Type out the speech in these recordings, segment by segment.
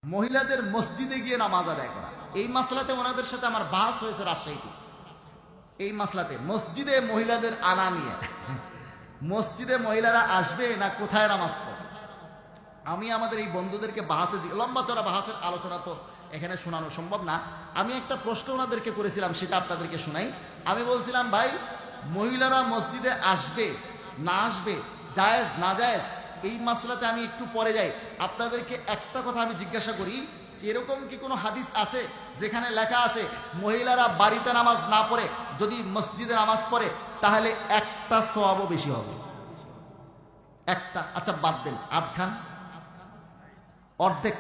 মহিলাদের মসজিদে গিয়ে নামাজ আদায় করা, এই মাসলাতে ওনাদের সাথে আমার বাস হয়েছে রাজশাহীতে। এই মাসলাতে মসজিদে মহিলাদের আনা নিয়ে, মসজিদে মহিলারা আসবে না কোথায় নামাজ পড়ে। আমি আমাদের এই বন্ধুদেরকে বাহাসে, লম্বা চড়া বাহাসের আলোচনা তো এখানে শোনানো সম্ভব না। আমি একটা প্রশ্ন ওনাদেরকে করেছিলাম, সেটা আপনাদেরকে শোনাই। আমি বলছিলাম, ভাই মহিলারা মসজিদে আসবে না আসবে, জায়েজ না জায়েজ, এই মাসলাতে আমি একটু পরে যাই। আপনাদেরকে একটা কথা আমি জিজ্ঞাসা করি, এরকম কি কোনো হাদিস আছে যেখানে লেখা আছে মহিলারা বাড়িতে নামাজ না পড়ে যদি মসজিদে নামাজ পড়ে তাহলে একটা সওয়াবও বেশি হবে? একটা, আচ্ছা বাদ দেন, আধখান, অর্ধেক,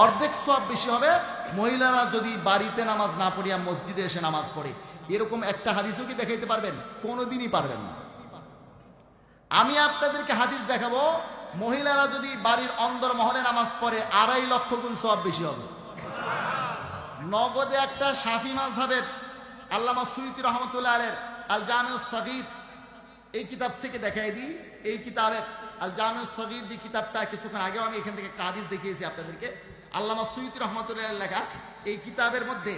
অর্ধেক সওয়াব বেশি হবে মহিলারা যদি বাড়িতে নামাজ না পড়িয়া মসজিদে এসে নামাজ পড়ে। এরকম একটা হাদিসও কি দেখাইতে পারবেন? কোনোদিনই পারবেন না। আমি আপনাদেরকে হাদিস দেখাবো, মহিলারা যদি বাড়ির অন্দর মহলে নামাজ পড়ে 2.5 লক্ষ গুণ সওয়াব বেশি হবে। নগদে একটা শাফি মাযহাবের আল্লামা সুয়ুতী রহমতুল্লাহ আলাইহির আল জামিউস সগীর, এই কিতাব থেকে দেখাই দিই। এই কিতাবের আল জামিউস সগীর যে কিতাবটা, কিছুক্ষণ আগেও আমি এখান থেকে একটা হাদিস দেখিয়েছি আপনাদেরকে, আল্লামা সুয়ুতী রহমতুল্লাহ আলাইহির লেখা এই কিতাবের মধ্যে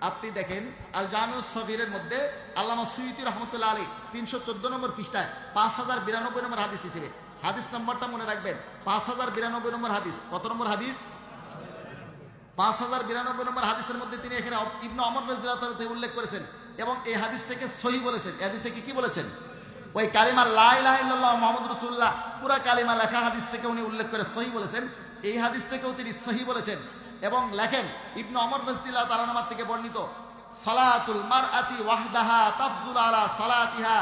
আপনি দেখেন আল জামিউস সগীরের মধ্যে আল্লামা সুয়ুতী রহমতুল্লাহ আলাইহি 314 নম্বর পৃষ্ঠায় 5092 নম্বর হাদিস হিসেবে, হাদিস নম্বরটা মনে রাখবেন, 5092 নম্বর হাদিস। কত নম্বর হাদিস? 5092 নম্বর হাদিসের মধ্যে তিনি এখানে ইবনে ওমর রাদিয়াল্লাহু তাআলা থেকে উল্লেখ করেছেন এবং এই হাদিসটাকে সহিহ বলেছেন। এই হাদিসটাকে কি বলেছেন? ওই কালিমা লা ইলাহা ইল্লাল্লাহ মুহাম্মাদুর রাসূলুল্লাহ পুরা কালিমা লেখা হাদিসটাকে উনি উল্লেখ করে সহিহ বলেছেন। এই হাদিসটাকেও তিনি সহিহ বলেছেন এবং লেখেন ইবনে ওমর রাদিয়াল্লাহু তাআলা নামা থেকে বর্ণিত, সালাতুল মারআতি ওয়াহদাহা তাফজুল আলা সালাতিহা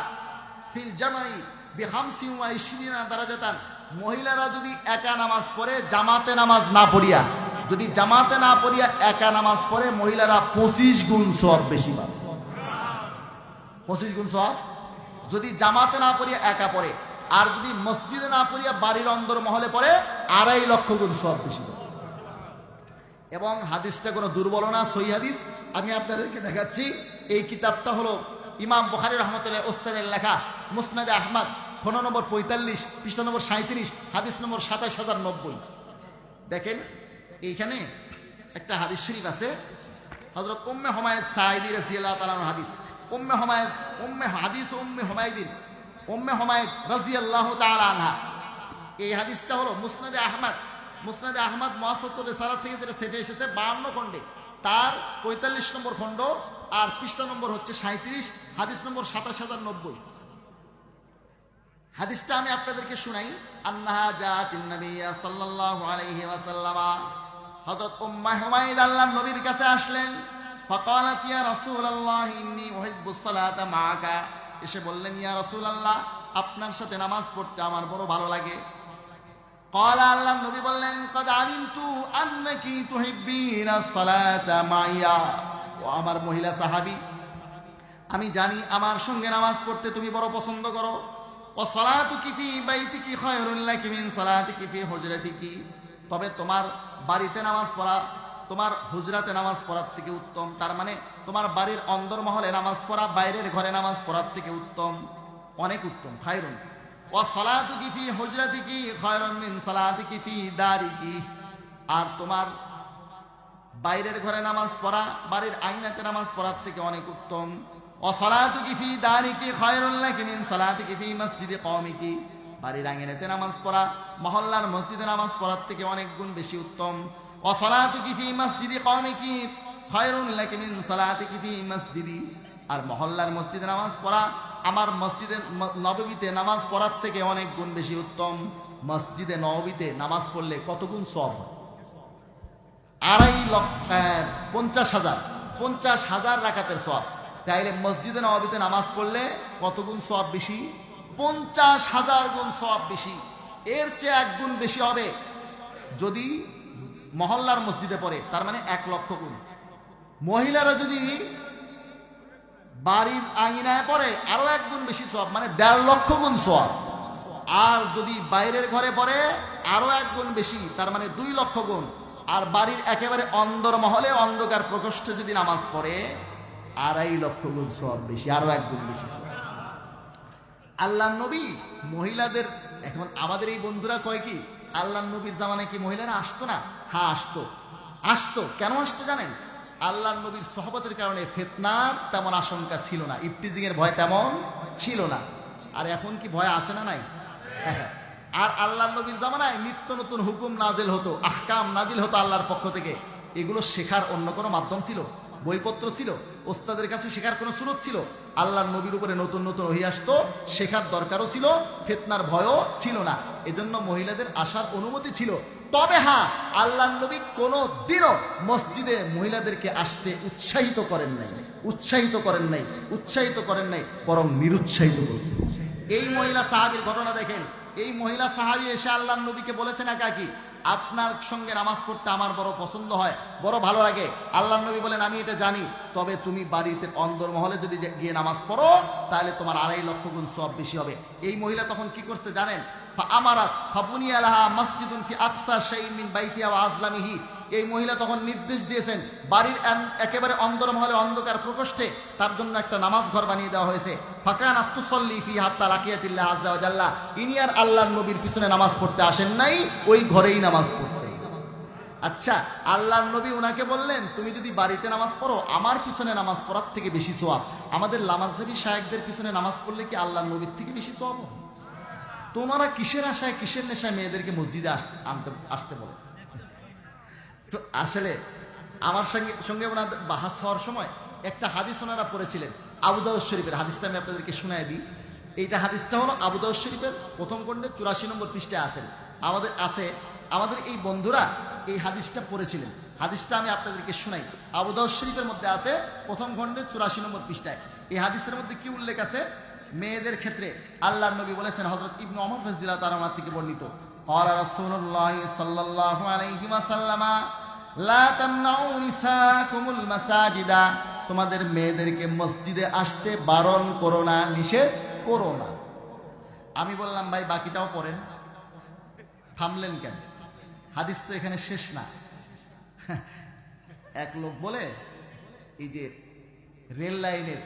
ফিল জামাই বি25 দারাজাতান। মহিলারা যদি একা নামাজ পড়ে জামাতে নামাজ না পড়িয়া, যদি জামাতে না পড়িয়া একা নামাজ পড়ে, মহিলারা 25 গুণ সওয়াব বেশি পাবে। 25 গুণ সওয়াব যদি জামাতে না পড়িয়া একা পড়ে, আর যদি মসজিদে না পড়িয়া বাড়ির অন্দর মহলে পড়ে 2.5 লক্ষ গুণ সওয়াব বেশি পাবে। এবং হাদিসটা কোনো দুর্বল না, সহিহ হাদিস। আমি আপনাদেরকে দেখাচ্ছি, এই কিতাবটা হলো ইমাম বুখারী রহমতুল্লাহ ওস্তাদের লেখা মুসনাদে আহমদ, খণ্ড নম্বর 45, পৃষ্ঠা নম্বর 37, হাদিস নম্বর 27090। দেখেন এইখানে একটা হাদিস শরীফ আছে, হযরত উম্মে হুমায়দ সাঈদী রাদিয়াল্লাহু তাআলা আনহা হাদিস। উম্মে হুমায়দ রাদিয়াল্লাহু তাআলা আনহা, এই হাদিসটা হলো মুসনাদে আহমদ, মুসনাদে আহমদ মুআসাসাতুর রিসালাত থেকে যেটা সেফে এসেছে 52 খণ্ডে, তার 45 নম্বর খণ্ড আর পৃষ্ঠা নম্বর হচ্ছে 37, হাদিস নম্বর 27090। হাদিসটা আমি আপনাদেরকে শুনাই। আন্নাহা জাতিন নবী সাল্লাল্লাহু আলাইহি ওয়াসাল্লাম, হযরত উম্মে হুমায়দ আল্লাহর নবীর কাছে আসলেন। ফাকালাত ইয়া রাসূলুল্লাহ ইন্নী উহিব্বুস সালাতা মাআকা, এসে বললেন, ইয়া রাসূলুল্লাহ আপনার সাথে নামাজ পড়তে আমার বড় ভালো লাগে। ক্বালা, আল্লাহর নবী বললেন, ক্বাদ আলিমতু আন্নাকি তুহিব্বিনাস সালাতা মাইয়া। ও আমার মহিলা সাহাবী, আমি জানি আমার সঙ্গে নামাজ পড়তে তুমি বড় পছন্দ করো। ও সালাতুকি ফি বাইতিকি খায়রুল লাকি মিন সালাতিকি ফি হুজরাতিকি, তবে তোমার বাড়িতে নামাজ পড়া তোমার হুজরাতে নামাজ পড়ার থেকে উত্তম। তার মানে তোমার বাড়ির অন্দর মহলে নামাজ পড়া বাইরের ঘরে নামাজ পড়ার থেকে উত্তম, অনেক উত্তম। খায়রুন ও সালাতুকি ফি হুজরাতিকি খায়রুম মিন সালাতিকি ফি দারিকি, আর তোমার বাইরের ঘরে নামাজ পড়া বাড়ির আইনাতে নামাজ পড়ার থেকে অনেক উত্তম। ও সালাতুকি ফি দারিকি খায়রুল লাকি মিন সালাতিকি ফি মসজিদি কওমিকি, বাড়ির আঙিনাতে নামাজ পড়া মহল্লার মসজিদে নামাজ পড়ার থেকে অনেক গুণ বেশি উত্তম। ও সালাতুকি ফি মসজিদি কওমিকি খায়রুল লাকি মিন সালাতিকি ফি মসজিদি, আর মহল্লার মসজিদে নামাজ পড়া আমার মসজিদে নববীতে নামাজ পড়ার থেকে অনেক গুণ বেশি উত্তম। মসজিদে নববীতে নামাজ পড়লে কত গুণ সওয়াব হয়? 50,000 রাকাতের সওয়াব। তাইলে মসজিদে নববীতে নামাজ পড়লে কত গুণ সওয়াব বেশি? 50,000 গুণ সওয়াব বেশি। এর চেয়ে 1 গুণ বেশি হবে যদি মহল্লার মসজিদে পড়ে, তার মানে 1 লক্ষ গুণ। মহিলারা যদি বাড়ির আঙিনায় পড়ে আরো 1 গুণ বেশি সওয়াব, মানে 1.5 লক্ষ গুণ সওয়াব। আর যদি বাইরের ঘরে পড়ে আরো 1 গুণ বেশি, তার মানে 2 লক্ষ গুণ। আর বাড়ির একেবারে অন্দর মহলে অন্ধকার প্রকোষ্ঠে যদি নামাজ পড়ে 2.5 লক্ষ গুণ সওয়াব বেশি, আরো 1 গুণ বেশি সওয়াব। আল্লাহর নবী মহিলাদের, এখন আমাদের এই বন্ধুরা কয় কি, আল্লাহ নবীর জামানায় কি মহিলারা আসতো না? হ্যাঁ আসতো। আসতো কেন আসতো জানেন? আল্লাহ নবীর সহবতের কারণে ফিতনার তেমন আশঙ্কা ছিল না, ইফতিজিং এর ভয় তেমন ছিল না। আর এখন কি ভয় আছে না নাই? আর আল্লাহ নবীর জামানায় নিত্য নতুন হুকুম নাজিল হতো, আহকাম নাজিল হতো আল্লাহর পক্ষ থেকে। এগুলো শেখার অন্য কোনো মাধ্যম ছিল? বইপত্র ছিল? ওস্তাদের কাছে শেখার কোনো সুরত ছিল? আল্লাহর নবীর উপরে নতুন নতুন ওহী আসতো, শেখার দরকারও ছিল, ফিতনার ভয়ও ছিল না। এজন্য মহিলাদের আসার অনুমতি ছিল। তবে হ্যাঁ, আল্লাহর নবী কোনো দিনও মসজিদে মহিলাদেরকে আসতে উৎসাহিত করেন নাই, উৎসাহিত করেন নাই, উৎসাহিত করেন নাই, বরং নিরুৎসাহিত করছেন। এই মহিলা সাহাবীর ঘটনা দেখেন। এই মহিলা সাহাবী এসে আল্লাহর নবীকে বলেছেন, একাকি আপনার সঙ্গে নামাজ পড়তে আমার বড় পছন্দ হয়, বড় ভালো লাগে। আল্লাহর নবী বলেন, আমি এটা জানি, তবে তুমি বাড়িতে অন্দরমহলে যদি গিয়ে নামাজ পড়ো তাহলে তোমার 2.5 লক্ষ গুণ সওয়াব বেশি হবে। এই মহিলা তখন কি করছে জানেন? ফাআমারাত ফাবুনিয়া লাহা মসজিদুন ফি আকসা শাইইন মিন বাইতিহা ওয়া আজলামিহি। এই মহিলা তখন নির্দেশ দিয়েছেন, বাড়ির একেবারে অন্দরমহলে অন্ধকার প্রকোষ্ঠে তার জন্য একটা নামাজ ঘর বানিয়ে দেওয়া হয়েছে। ফাকানাত তুসাল্লি ফি হাত্তা লাকিয়াতিল্লাহ আযজা ওয়া জাল্লা। ইনি আর আল্লাহর নবীর পিছনে নামাজ পড়তে আসেন নাই, ওই ঘরেই নামাজ পড়তে। আচ্ছা, আল্লাহর নবী ওনাকে বললেন, তুমি যদি বাড়িতে নামাজ পড়ো আমার পিছনে নামাজ পড়ার থেকে বেশি সওয়াব। আমাদের লামাজহাবী শায়েখদের পিছনে নামাজ পড়লে কি আল্লাহর নবীর থেকে বেশি সওয়াব হবে? তোমরা কিসের আশায় কিসের নেশায় মেয়েদেরকে মসজিদে আসতে বলে? তো আসলে আমার সঙ্গে ওনাদের বাহাস হওয়ার সময় একটা হাদিস ওনারা পড়েছিলেন, আবু দাউদ শরীফের হাদিসটা আমি আপনাদেরকে শোনায় দিই। এইটা হাদিসটা হলো আবু দাউদ শরীফের প্রথম খণ্ডে 84 নম্বর পৃষ্ঠায় আমাদের এই বন্ধুরা এই হাদিসটা পড়েছিলেন। হাদিসটা আমি আপনাদেরকে শোনাই। আবু দাউদ শরীফের মধ্যে আছে প্রথম খণ্ডে 84 নম্বর পৃষ্ঠায়। এই হাদিসের মধ্যে কি উল্লেখ আছে? মেয়েদের ক্ষেত্রে আল্লাহর নবী বলেছেন, হযরত ইবনে ওমর রাদিয়াল্লাহু তাআলা থেকে বর্ণিত, ক্বালা রাসূলুল্লাহ সাল্লাল্লাহু আলাইহি ওয়াসাল্লাম, লা তামনাউ নিসাকুমুল মাসাজিদা। তোমাদের মেয়েদেরকে মসজিদে আসতে বারণ করো না, নিষেধ করো না। আমি বললাম, ভাই বাকিটাও পড়েন, থামলেন কেন? হাদিস তো এখানে শেষ না। এক লোক বলে, এই যে রেল লাইনের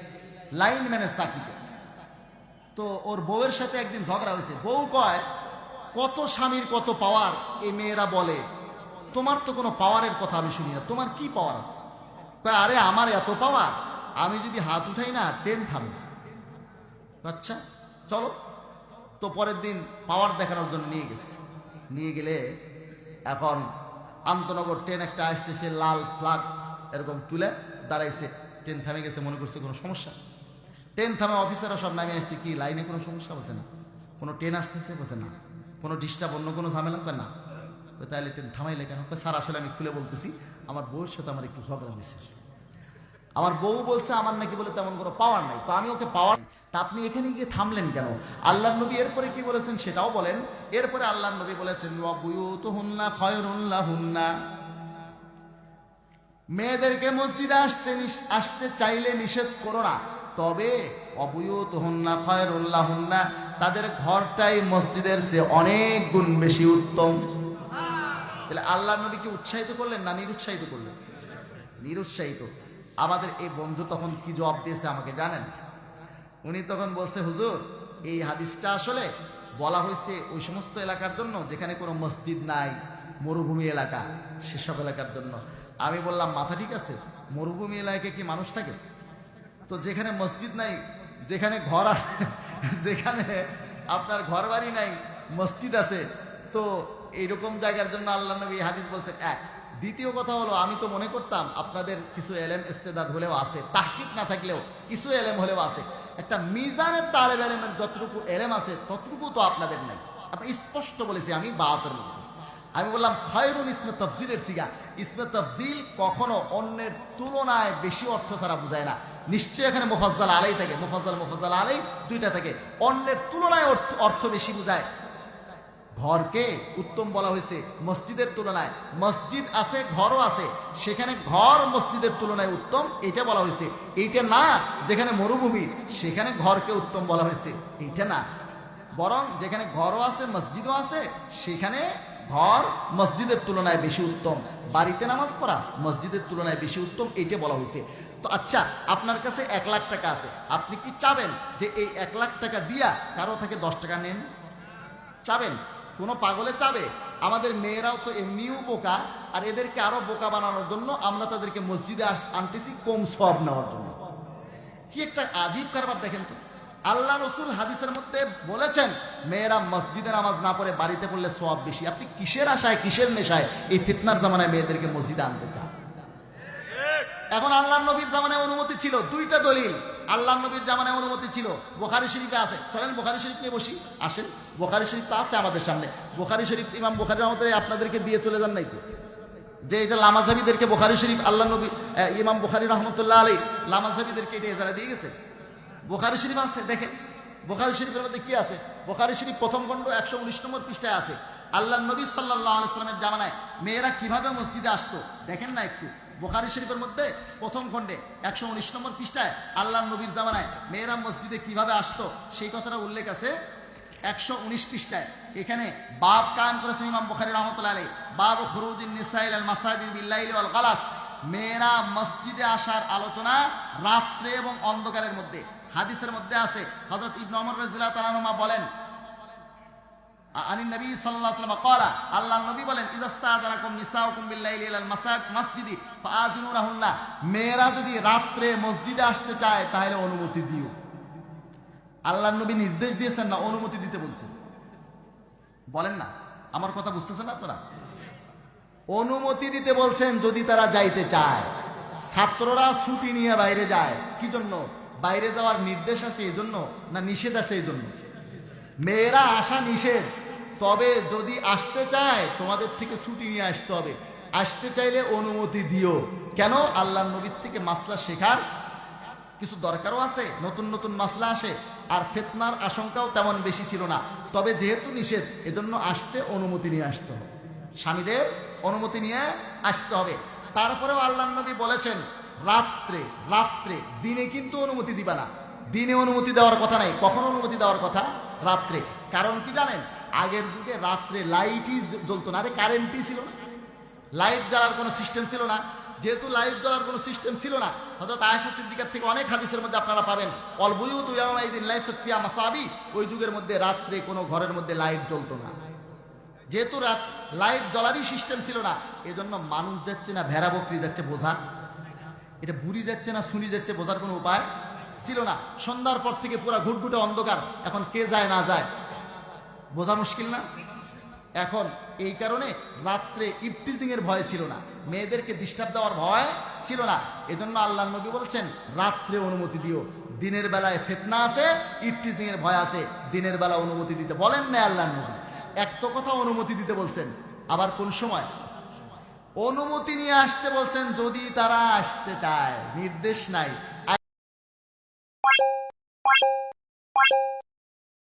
লাইনম্যানের চাকরি, তো ওর বউয়ের সাথে একদিন ঝগড়া হয়েছে। বউ কয়, কত স্বামীর কত পাওয়ার। এই মেয়েরা বলে, তোমার তো কোনো পাওয়ারের কথা আমি শুনি না, তোমার কি পাওয়ার আছে? কয়, আরে আমার এত পাওয়ার, আমি যদি হাত উঠাই না ট্রেন থামে। আচ্ছা চলো। তো পরের দিন পাওয়ার দেখানোর জন্য নিয়ে গেলে এখন আন্তনগর ট্রেন একটা আসছে, সে লাল ফ্ল্যাগ এরকম তুলে দাঁড়াইছে। ট্রেন থামে গেছে, মনে করছে কোনো সমস্যা। ট্রেন থামে, অফিসাররা সব নামে আসছে, কি লাইনে কোনো সমস্যা? বলছে না। কোনো ট্রেন আসতেছে? বলছে না। কোনো ডিস্টার্ব, অন্য কোনো ঝামেলা? না। তাহলে ট্রেন থামাইলে কেন? স্যার আসলে আমি খুলে বলতেছি, আমার বউর সাথে আমার একটু ঝগড়া হয়েছে। আমার বউ বলছে আমার নাকি বলে তেমন কোনো পাওয়ার নাই, তো আমি ওকে পাওয়ার। তা আপনি এখানে গিয়ে থামলেন কেন? আল্লাহর নবী এরপরে কি বলেছেন সেটাও বলেন। এরপরে আল্লাহর নবী বলেছেন, ওয়া বুয়ুতুহুন্না খায়রুল লাহুন্না। মেয়েদেরকে মসজিদে আসতে চাইলে নিষেধ করো না, তবে অবুয়ুতুহুন্না খায়রুল লাহুন্না, তাদের ঘরটাই মসজিদের চেয়ে অনেক গুণ বেশি উত্তম। তাহলে আল্লাহর নবী কি উৎসাহিত করলেন না নিরুৎসাহিত করলেন? নিরুৎসাহিত। আমাদের এই বন্ধু তখন কি জবাব দিয়েছে আমাকে জানেন? উনি তখন বলছে, হুজুর এই হাদিসটা আসলে বলা হয়েছে ওই সমস্ত এলাকার জন্য যেখানে কোনো মসজিদ নাই, মরুভূমি এলাকা, সেসব এলাকার জন্য। আমি বললাম, মাথা ঠিক আছে? মরুভূমি এলাকায় কি মানুষ থাকে? তো যেখানে মসজিদ নাই, যেখানে ঘর আছে, যেখানে আপনার ঘর বাড়ি নাই, মসজিদ আছে, তো এইরকম জায়গার জন্য আল্লাহ নবী হাদিস বলছেন। এক, দ্বিতীয় কথা হলো, আমি তো মনে করতাম আপনাদের কিছু এলেম ইস্তেদাদ হলেও আছে, তাহকিক না থাকলেও কিছু এলেম হলেও আছে। একটা মিজানের তালেব এলেমের যতটুকু এলেম আছে ততটুকু তো আপনাদের নাই। আপনি স্পষ্ট বলেছি আমি বাসের মধ্যে। আমি বললাম, খায়রুন ইসমে তফজিলের সিগা। ইসমে তফজিল কখনো অন্যের তুলনায় বেশি অর্থ ছাড়া বোঝায় না। নিশ্চয়ই এখানে মুফাজ্জাল আলাই থাকে, মুফাজ্জাল আলাই দুইটা থাকে। অন্যের তুলনায় অর্থ বেশি বোঝায়। ঘরকে উত্তম বলা হয়েছে মসজিদের তুলনায়। মসজিদ আছে, ঘরও আছে, সেখানে ঘর মসজিদের তুলনায় উত্তম, এটা বলা হয়েছে। এইটা না যেখানে মরুভূমি সেখানে ঘরকে উত্তম বলা হয়েছে, এইটা না। বরং যেখানে ঘরও আছে মসজিদও আছে সেখানে ঘর মসজিদের তুলনায় বেশি উত্তম। বাড়িতে নামাজ পড়া মসজিদের তুলনায় বেশি উত্তম, এইটা বলা হয়েছে। তো আচ্ছা, আপনার কাছে 1 লাখ টাকা আছে, আপনি কি চাবেন যে এই 1 লাখ টাকা দিয়া কারো থেকে 10 টাকা নেন? চাবেন? কোনো পাগলে চাবে আমাদের মেয়েরাও তো এমনিও বোকা, আর এদেরকে আরো বোকা বানানোর জন্য আমরা তাদেরকে মসজিদে আনতেছি কম সওয়াব নেওয়ার জন্য। কি একটা আজীব কারবার দেখেন তো। আল্লাহ রসুল হাদিসের মধ্যে বলেছেন মেয়েরা মসজিদে নামাজ না পড়ে বাড়িতে পড়লে সওয়াব বেশি। আপনি কিসের আশায় কিসের নেশায় এই ফিতনার জামানায় মেয়েদেরকে মসজিদে আনতে চান? এখন আল্লাহ নবীর জামানায় অনুমতি ছিল, দুইটা দলিল। আল্লাহ নবীর জামানায় অনুমতি ছিল, বুখারী শরীফে আছে। চলেন বুখারী শরীফ নিয়ে বসি, আসেন। বুখারী শরীফ তো আছে আমাদের সামনে। বুখারী শরীফ ইমাম বুখারী রহমতুল্লাহ আপনাদেরকে দিয়ে চলে যান নাই তো, যে এই যে লামাজাবিদেরকে বুখারী শরীফ আল্লাহ নবী ইমাম বুখারী রহমতুল্লাহ আলাইহি লামাজাবিদেরকে এটা এজারা দিয়ে গেছে। বুখারী শরীফ আছে, দেখেন বুখারী শরীফের মধ্যে কি আছে। বুখারী শরীফ প্রথম খণ্ড 119 নম্বর পৃষ্ঠায় আছে আল্লাহ নবী সাল্লাল্লাহু আলাইহি সাল্লামের জামানায় মেয়েরা কিভাবে মসজিদে আসতো দেখেন না একটু। বুখারী শরীফের মধ্যে প্রথম খণ্ডে 119 নম্বর পৃষ্ঠায় আল্লাহ নবীর জামানায় মেয়েরা মসজিদে কিভাবে আসতো সেই কথাটা উল্লেখ আছে 119 পৃষ্ঠায়। এখানে বাব কায়েম করেছেন ইমাম বুখারী রাহমাতুল্লাহ আলাইহি, বাব খুরুজিন নিসা ইলাল মাসাজিদ বিল্লাইলি ওয়াল গালাস। মেয়েরা মসজিদে আসার আলোচনা রাত্রে এবং অন্ধকারের মধ্যে। হাদিসের মধ্যে আছে হযরত ইবনে ওমর রাদিয়াল্লাহু তাআলা আনহুমা বলেন আনিন নবী সাল্লাল্লাহু আলাইহি ওয়াসাল্লাম ক্বালা, আল্লাহর নবী বলেন ইযাস্তাযানাকুম নিসাউকুম বিল্লাইলি ইলাল মাসজিদি ফাআযিনুহুন্না, মেয়েরা যদি রাত্রে মসজিদে আসতে চায় তাহলে অনুমতি দিও। আল্লাহর নবী নির্দেশ দিয়েছেন না অনুমতি দিতে বলছেন? বলেন না, আমার কথা বুঝতেছেন আপনারা? অনুমতি দিতে বলছেন যদি তারা যাইতে চায়। ছাত্ররা ছুটি নিয়ে বাইরে যায়, কি জন্য? বাইরে যাওয়ার নির্দেশ আছে এই জন্য, না নিষেধ আছে এই জন্য? মেয়েরা আসা নিষেধ, তবে যদি আসতে চায় তোমাদের থেকে ছুটি নিয়ে আসতে হবে। আসতে চাইলে অনুমতি দিও। কেন? আল্লাহর নবীর থেকে মাসলা শেখার কিছু দরকারও আছে, নতুন নতুন মাসলা আসে, আর ফিতনার আশঙ্কাও তেমন বেশি ছিল না। তবে যেহেতু নিষেধ এজন্য আসতে অনুমতি নিয়ে আসতে হবে, স্বামীদের অনুমতি নিয়ে আসতে হবে। তারপরেও আল্লাহর নবী বলেছেন রাত্রে, রাত্রে, দিনে কিন্তু অনুমতি দিবা না। দিনে অনুমতি দেওয়ার কথা নাই। কখন অনুমতি দেওয়ার কথা? রাত্রে। কারণ কি জানেন? আগের যুগে রাত্রে লাইটই জ্বলতো না, আরে কারেন্টই ছিল না, লাইট জ্বালার কোনো সিস্টেম ছিল না। যেহেতু লাইট জ্বালার কোনো সিস্টেম ছিল না, হযরত আয়েশা সিদ্দিকার থেকে অনেক হাদিসের মধ্যে আপনারা পাবেন অল বুয়ুতু ইয়াওমাইদিন লাইসাত ফিহা মাসাবি, ওই যুগের মধ্যে রাত্রে কোনো ঘরের মধ্যে লাইট জ্বলতো না। যেহেতু লাইট জ্বলারই সিস্টেম ছিল না, এজন্য মানুষ যাচ্ছে না ভেড়া বকরি যাচ্ছে বোঝা, এটা বুড়ি যাচ্ছে না শুনি যাচ্ছে বোঝার কোনো উপায় ছিল না। সন্ধ্যার পর থেকে পুরা ঘুটঘুটে অন্ধকার, এখন কে যায় না যায় বোঝা মুশকিল না? এখন এই কারণে রাত্রে ইফটিজিং এর ভয় ছিল না, মেয়েদেরকে ডিস্টার্ব দেওয়ার ভয় ছিল না। এজন্য আল্লাহর নবী বলছেন রাত্রে অনুমতি দিও। দিনের বেলায় ফিতনা আছে, ইফটিজিং এর ভয় আছে, দিনের বেলা অনুমতি দিতে বলেন না আল্লাহর নবী। এক তো কথা অনুমতি দিতে বলছেন, আবার কোন সময় অনুমতি নিয়ে আসতে বলছেন যদি তারা আসতে চায়, নির্দেশ নাই।